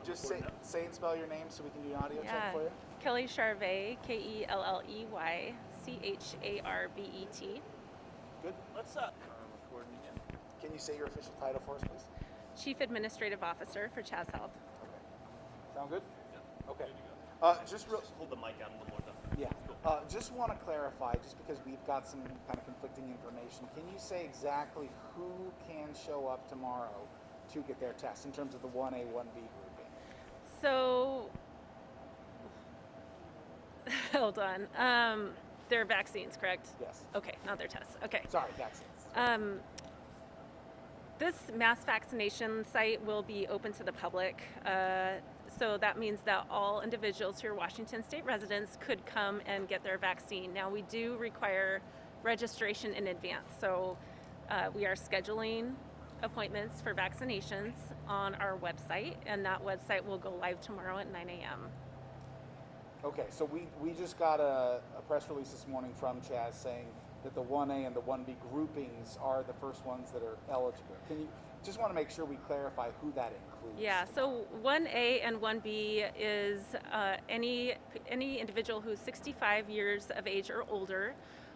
just say and spell your name so we can do an audio check Yeah. for you. Kelly Charvet, Kelley Charvet. Good. Let's recording again. Can you say your official title for us, please? Chief Administrative Officer for CHAS Health. Okay. Sound good? Yeah. Okay. Just hold the mic out a little more though. Yeah. Just want to clarify, just because we've got some kind of conflicting information, can you say exactly who can show up tomorrow to get their test in terms of the 1A, 1B grouping? So, hold on. Their vaccines, correct? Yes. Okay, not their tests. Okay. Sorry, vaccines. This mass vaccination site will be open to the public. So that means that all individuals who are Washington State residents could come and get their vaccine. Now, we do require registration in advance. So we are scheduling appointments for vaccinations on our website, and that website will go live tomorrow at 9 a.m. Okay, so we just got a press release this morning from CHAS saying that the 1A and the 1B groupings are the first ones that are eligible. Can you just want to make sure we clarify who that includes? Yeah, so 1A and 1B is any individual who's 65 years of age or older,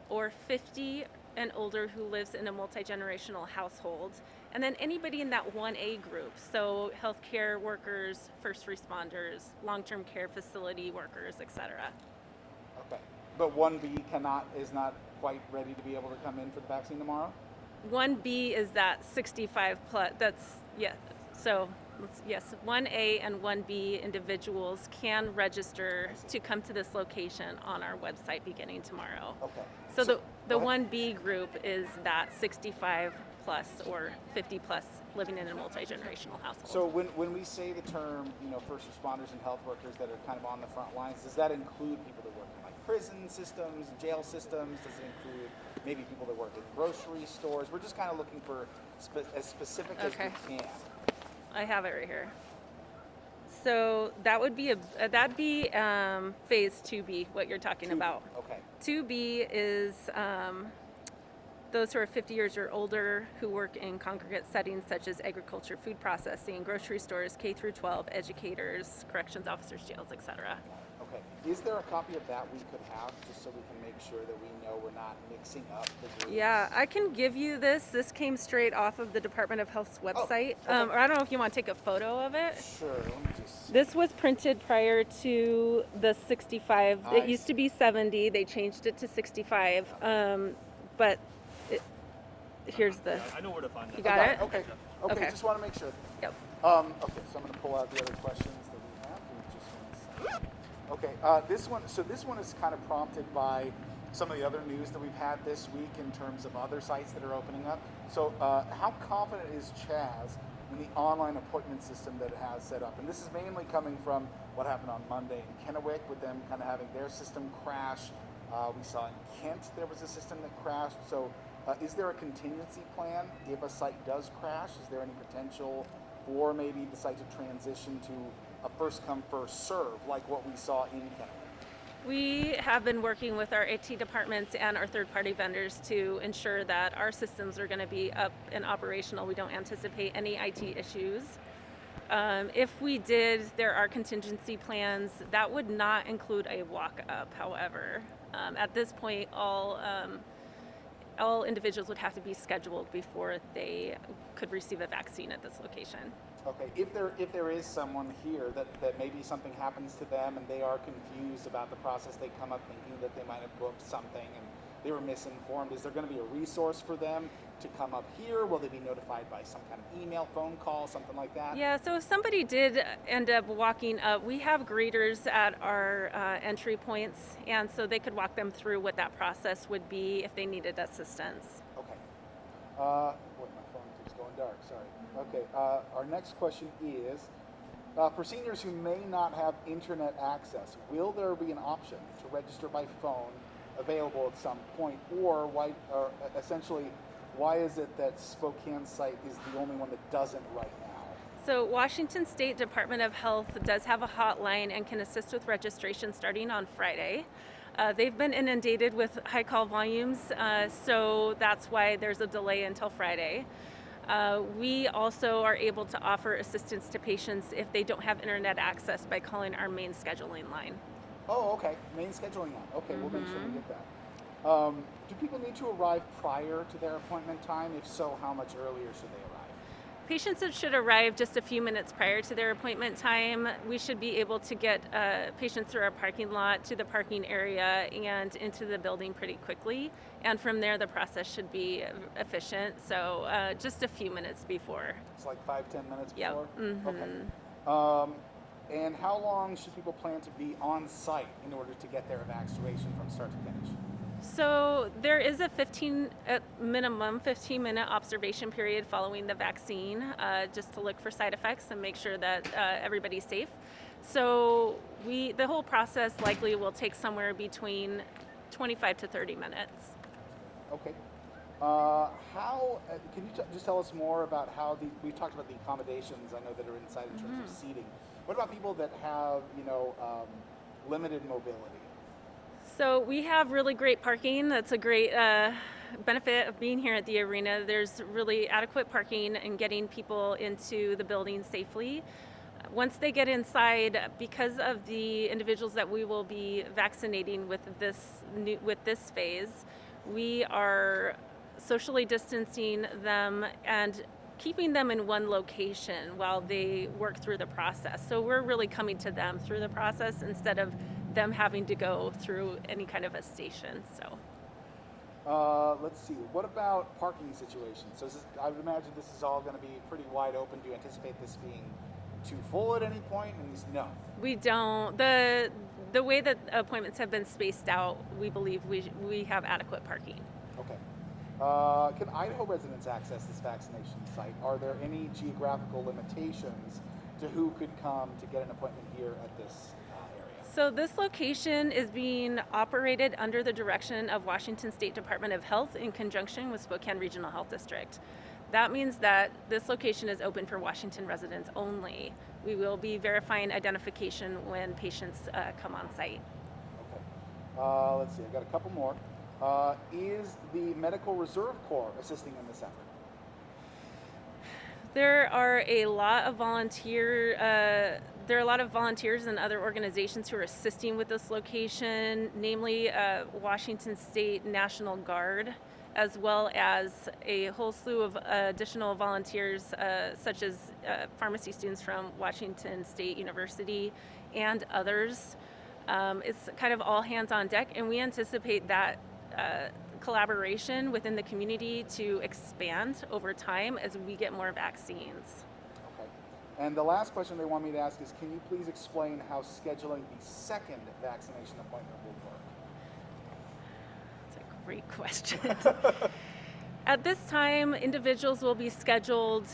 or 50 and older who lives in a multi-generational household. And then anybody in that 1A group, so healthcare workers, first responders, long-term care facility workers, etc. Okay, but 1B is not quite ready to be able to come in for the vaccine tomorrow? 1B is that 65 plus, so yes, 1A and 1B individuals can register to come to this location on our website beginning tomorrow. Okay. So the 1B group is that 65 plus or 50 plus living in a multi-generational household. So when we say the term, first responders and health workers that are kind of on the front lines, does that include people that work in like prison systems, jail systems? Does it include maybe people that work in grocery stores? We're just kind of looking for as specific as we can. I have it right here. So that would be phase 2B, what you're talking about. Okay. 2B is those who are 50 years or older who work in congregate settings such as agriculture, food processing, grocery stores, K through 12, educators, corrections officers, jails, etc. Okay. Is there a copy of that we could have just so we can make sure that we know we're not mixing up the groups? Yeah, I can give you this. This came straight off of the Department of Health's website. Oh, okay. Or I don't know if you want to take a photo of it. Sure. Let me just... This was printed prior to the 65. I It used to be 70. They changed it to 65. But here's the... I know where to find that. You got it? Okay. Okay. Just want to make sure. Yep. Okay, so I'm going to pull out the other questions that we have. Give me just 1 second. Okay, this one is kind of prompted by some of the other news that we've had this week in terms of other sites that are opening up. So how confident is CHAS in the online appointment system that it has set up? And this is mainly coming from what happened on Monday in Kennewick with them kind of having their system crash. We saw in Kent there was a system that crashed. So is there a contingency plan if a site does crash? Is there any potential for maybe the site to transition to a first come, first serve like what we saw in Kennewick? We have been working with our IT departments and our third-party vendors to ensure that our systems are going to be up and operational. We don't anticipate any IT issues. If we did, there are contingency plans. That would not include a walk-up, however. At this point, all individuals would have to be scheduled before they could receive a vaccine at this location. Okay, if there is someone here that maybe something happens to them and they are confused about the process, they come up thinking that they might have booked something and they were misinformed, is there going to be a resource for them to come up here? Will they be notified by some kind of email, phone call, something like that? Yeah, so if somebody did end up walking up, we have greeters at our entry points, and so they could walk them through what that process would be if they needed assistance. Okay. My phone keeps going dark, sorry. Okay, our next question is, for seniors who may not have internet access, will there be an option to register by phone available at some point, or essentially, why is it that Spokane site is the only one that doesn't right now? So Washington State Department of Health does have a hotline and can assist with registration starting on Friday. They've been inundated with high call volumes, so that's why there's a delay until Friday. We also are able to offer assistance to patients if they don't have internet access by calling our main scheduling line. Oh, okay. Main scheduling line. Okay, we'll make sure we get that. Do people need to arrive prior to their appointment time? If so, how much earlier should they arrive? Patients that should arrive just a few minutes prior to their appointment time. We should be able to get patients through our parking lot to the parking area and into the building pretty quickly. And from there, the process should be efficient. So just a few minutes before. It's like 5-10 minutes Yep. before? Mhm. Okay. And how long should people plan to be on site in order to get their evacuation from start to finish? So there is a minimum 15-minute observation period following the vaccine, just to look for side effects and make sure that everybody's safe. So the whole process likely will take somewhere between 25 to 30 minutes. Okay. Can you just tell us more about how we talked about the accommodations, I know, that are inside in terms of seating. What about people that have, limited mobility? So we have really great parking. That's a great benefit of being here at the arena. There's really adequate parking and getting people into the building safely. Once they get inside, because of the individuals that we will be vaccinating with this phase, we are socially distancing them and keeping them in one location while they work through the process. So we're really coming to them through the process instead of them having to go through any kind of a station. So Let's see. What about parking situations? So I would imagine this is all going to be pretty wide open. Do you anticipate this being too full at any point? And no. we don't. The way that appointments have been spaced out, we believe we have adequate parking. Okay. Can Idaho residents access this vaccination site? Are there any geographical limitations to who could come to get an appointment here at this area? So this location is being operated under the direction of Washington State Department of Health in conjunction with Spokane Regional Health District. That means that this location is open for Washington residents only. We will be verifying identification when patients come on site. Okay. Let's see. I've got a couple more. Is the Medical Reserve Corps assisting in this effort? There are a lot of volunteers and other organizations who are assisting with this location, namely Washington State National Guard, as well as a whole slew of additional volunteers, such as pharmacy students from Washington State University and others. It's kind of all hands on deck, and we anticipate that collaboration within the community to expand over time as we get more vaccines. Okay. And the last question they want me to ask is, can you please explain how scheduling the second vaccination appointment will work? That's a great question. At this time, individuals will be scheduled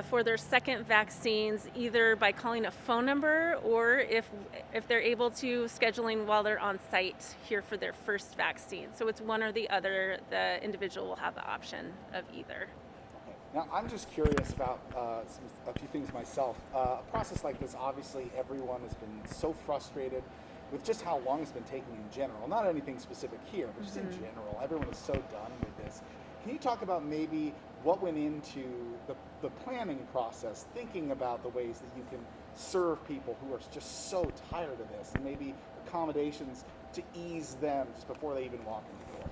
for their second vaccines either by calling a phone number or if they're able to, scheduling while they're on site here for their first vaccine. So it's one or the other. The individual will have the option of either. Okay. Now, I'm just curious about a few things myself. A process like this, obviously, everyone has been so frustrated with just how long it's been taking in general. Not anything specific here, but just in general. Everyone is so done with this. Can you talk about maybe what went into the planning process, thinking about the ways that you can serve people who are just so tired of this, and maybe accommodations to ease them just before they even walk in the door?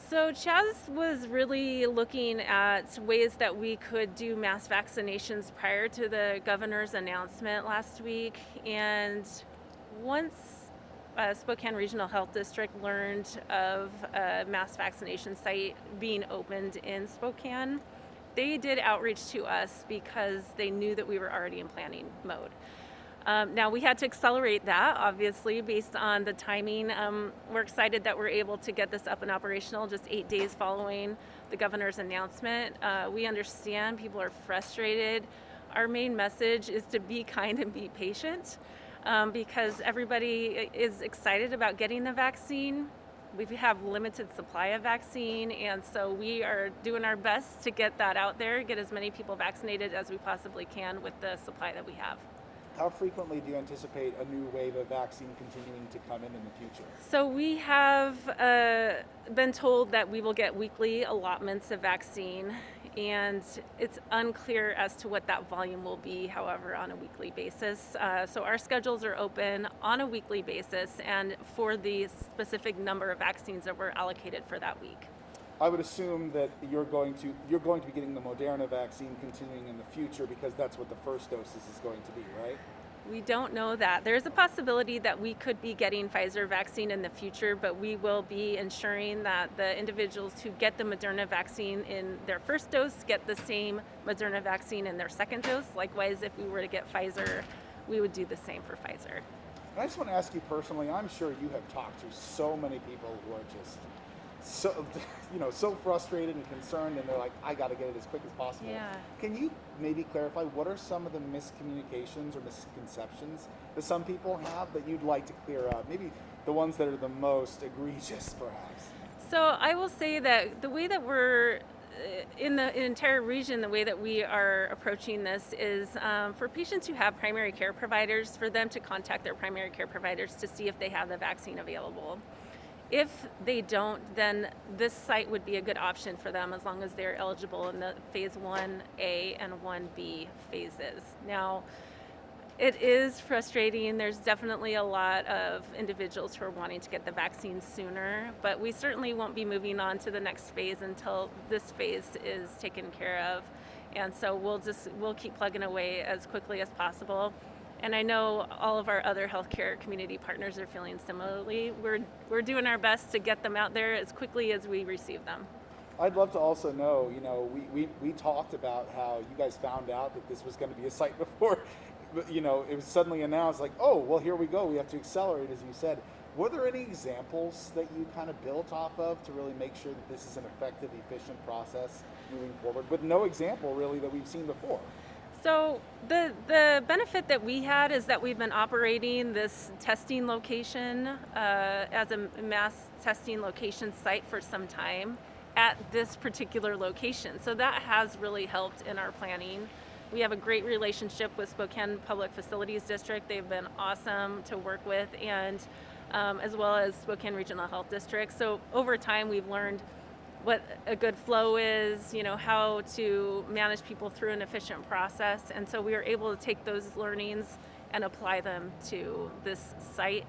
So CHAS was really looking at ways that we could do mass vaccinations prior to the governor's announcement last week. And once Spokane Regional Health District learned of a mass vaccination site being opened in Spokane, they did outreach to us because they knew that we were already in planning mode. Now we had to accelerate that, obviously, based on the timing. We're excited that we're able to get this up and operational just 8 days following the governor's announcement. We understand people are frustrated. Our main message is to be kind and be patient. Because everybody is excited about getting the vaccine. We have limited supply of vaccine, and so we are doing our best to get that out there, get as many people vaccinated as we possibly can with the supply that we have. How frequently do you anticipate a new wave of vaccine continuing to come in the future? So we have been told that we will get weekly allotments of vaccine, and it's unclear as to what that volume will be, however, on a weekly basis. So our schedules are open on a weekly basis and for the specific number of vaccines that were allocated for that week. I would assume that you're going to be getting the Moderna vaccine continuing in the future because that's what the first doses is going to be, right? We don't know that. There's a possibility that we could be getting Pfizer vaccine in the future, but we will be ensuring that the individuals who get the Moderna vaccine in their first dose get the same Moderna vaccine in their second dose. Likewise, if we were to get Pfizer, we would do the same for Pfizer. And I just want to ask you personally, I'm sure you have talked to so many people who are just so frustrated and concerned, and they're like, I got to get it as quick as possible. Yeah. Can you maybe clarify what are some of the miscommunications or misconceptions that some people have that you'd like to clear up? Maybe the ones that are the most egregious, perhaps. So I will say that the way that we're in the entire region, the way that we are approaching this is for patients who have primary care providers, for them to contact their primary care providers to see if they have the vaccine available. If they don't, then this site would be a good option for them as long as they're eligible in the phase 1A and 1B phases. Now, it is frustrating. There's definitely a lot of individuals who are wanting to get the vaccine sooner, but we certainly won't be moving on to the next phase until this phase is taken care of. And so we'll keep plugging away as quickly as possible. And I know all of our other healthcare community partners are feeling similarly. We're doing our best to get them out there as quickly as we receive them. I'd love to also know, we talked about how you guys found out that this was going to be a site before, it was suddenly announced like, oh, well, here we go. We have to accelerate, as you said. Were there any examples that you kind of built off of to really make sure that this is an effective, efficient process moving forward, but no example really that we've seen before? So the benefit that we had is that we've been operating this testing location as a mass testing location site for some time at this particular location. So that has really helped in our planning. We have a great relationship with Spokane Public Facilities District. They've been awesome to work with, and as well as Spokane Regional Health District. So over time we've learned what a good flow is, how to manage people through an efficient process. And so we were able to take those learnings and apply them to this site.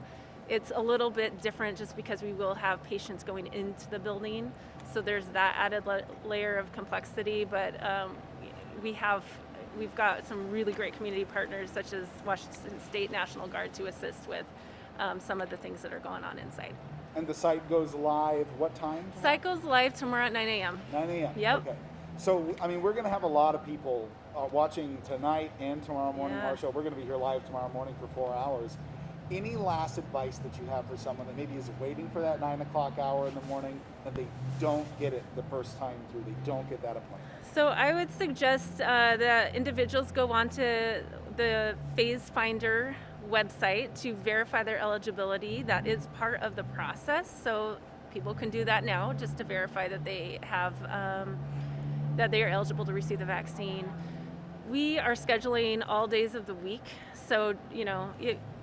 It's a little bit different just because we will have patients going into the building. So there's that added layer of complexity, but we've got some really great community partners such as Washington State National Guard to assist with some of the things that are going on inside. And the site goes live what time? Site goes live tomorrow at 9 a.m. 9 a.m. Yep. Okay. So, we're going to have a lot of people watching tonight and tomorrow morning. Yeah. Our show. We're going to be here live tomorrow morning for 4 hours. Any last advice that you have for someone that maybe is waiting for that 9 o'clock hour in the morning and they don't get it the first time through? They don't get that appointment. So I would suggest that individuals go onto the Phase Finder website to verify their eligibility. That is part of the process. So people can do that now just to verify that they have that they are eligible to receive the vaccine. We are scheduling all days of the week. So,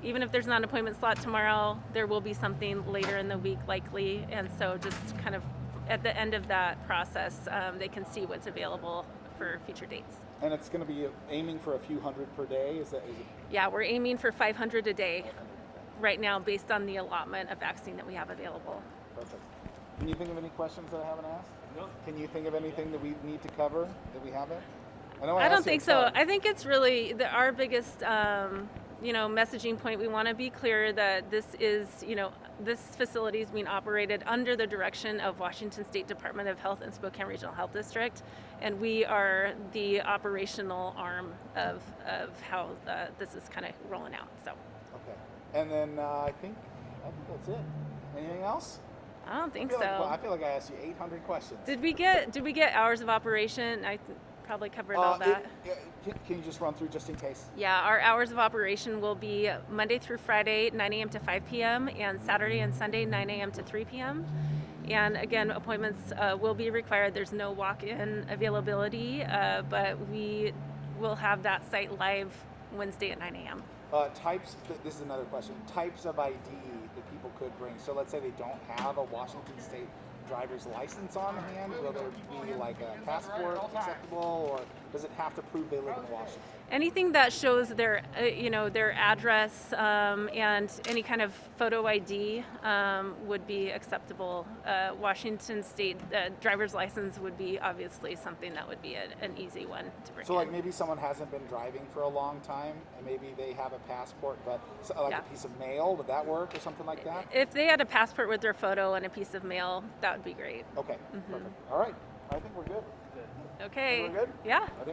even if there's not an appointment slot tomorrow, there will be something later in the week likely. And so just kind of at the end of that process, they can see what's available for future dates. And it's going to be aiming for a few hundred per day? Is it? Yeah, we're aiming for 500 a day right now based on the allotment of vaccine that we have available. Perfect. Can you think of any questions that I haven't asked? No. Can you think of anything that we need to cover that we haven't? I don't think so. I think it's really our biggest, messaging point. We want to be clear that this is, this facility is being operated under the direction of Washington State Department of Health and Spokane Regional Health District, and we are the operational arm of how this is kind of rolling out. So. Okay. And then I think that's it. Anything else? I don't think so. I feel like I asked you 800 questions. Did we get hours of operation? I probably covered all that. Can you just run through just in case? Yeah, our hours of operation will be Monday through Friday, 9 a.m. to 5 p.m., and Saturday and Sunday, 9 a.m. to 3 p.m. And again, appointments will be required. There's no walk-in availability, but we will have that site live Wednesday at 9 a.m. This is another question. Types of ID that people could bring. So let's say they don't have a Washington State driver's license on hand? Will there be like a passport acceptable, or does it have to prove they live in Washington? Anything that shows their, their address and any kind of photo ID would be acceptable. Washington State driver's license would be obviously something that would be an easy one to bring. So like maybe someone hasn't been driving for a long time, and maybe they have a passport, but like Yeah. a piece of mail, would that work or something like that? If they had a passport with their photo and a piece of mail, that would be great. Okay, perfect. All right, I think we're good. Okay. We're good? Yeah. I think